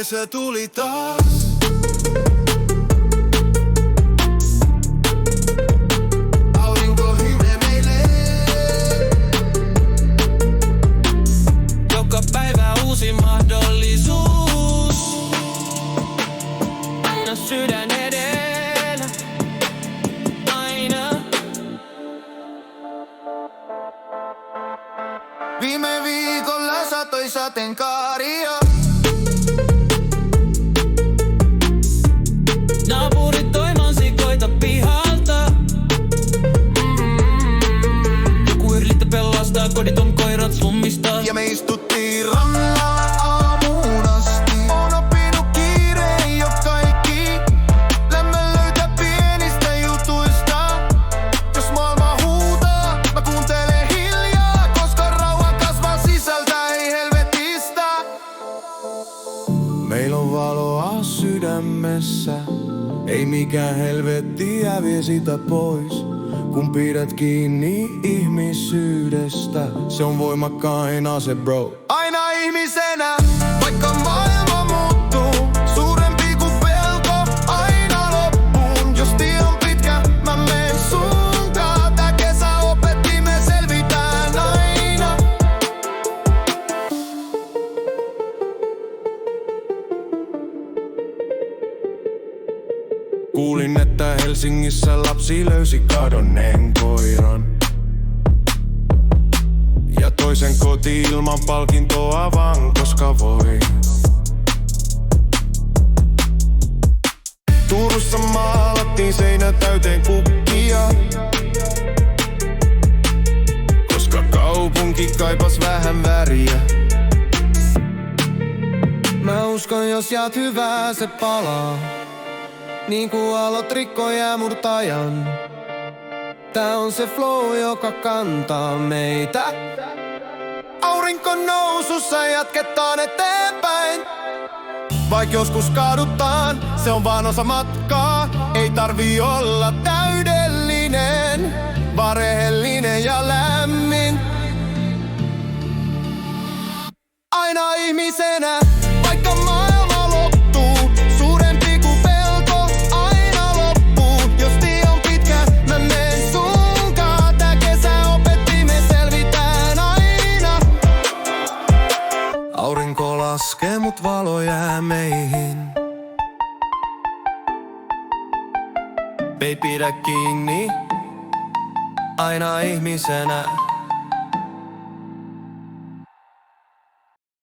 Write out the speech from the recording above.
kesä tuli taas. Aurinko hymyää meille. Joka päivä uusi mahdollisuus. Aina sydän edellä. Aina. Viime viikolla satoi sateenkaaria. Naapurit toi mansikoita pihalta. Joku yrittää pelastaa koditon koirat slummista. Ja me istuttiin rannalla aamuun asti. On oppinut kiireen jo kaikki. Lämmön löytää pienistä jutuista. Jos maailma huutaa, mä kuuntelen hiljaa. Koska rauha kasvaa sisältä, ei helvetistä. Meillä on valoa sydämessä. Ei mikään helvettiä vie sitä pois. Kun pidät kiinni ihmisyydestä, se on voimakkain ase, bro. Aina ihmisenä, vaikka maailma muuttuu. Suurempi kuin pelko, aina loppuun. Jos tie on pitkä, mä menen suuntaan. Tää kesä opetti, me selvitään aina. Kuulin, että Helsingissä lapsi löysi kadonneen koiran. Ja toisen koti ilman palkintoa vaan koska voi. Turussa maalattiin seinä täyteen kukkia. Koska kaupunki kaipas vähän väriä. Mä uskon, jos jäät hyvää, se palaa. Niin kuin aallot rikkoo jäämurtajan. Tää on se flow, joka kantaa meitä. Aurinko nousussa jatketaan eteenpäin. Vaik joskus kaadutaan, se on vaan osa matkaa. Ei tarvii olla täydellinen, vaan rehellinen ja lämmin. Aina ihmisenä, vaikka maailma loptuu. Suurempi kuin pelko, aina loppuu. Jos tie on pitkä, mä menen sunkaan. Tää kesä opetti, me selvitään aina. Aurinko laskee, mut valo jää meihin. Ei pidä kiinni, aina ihmisenä.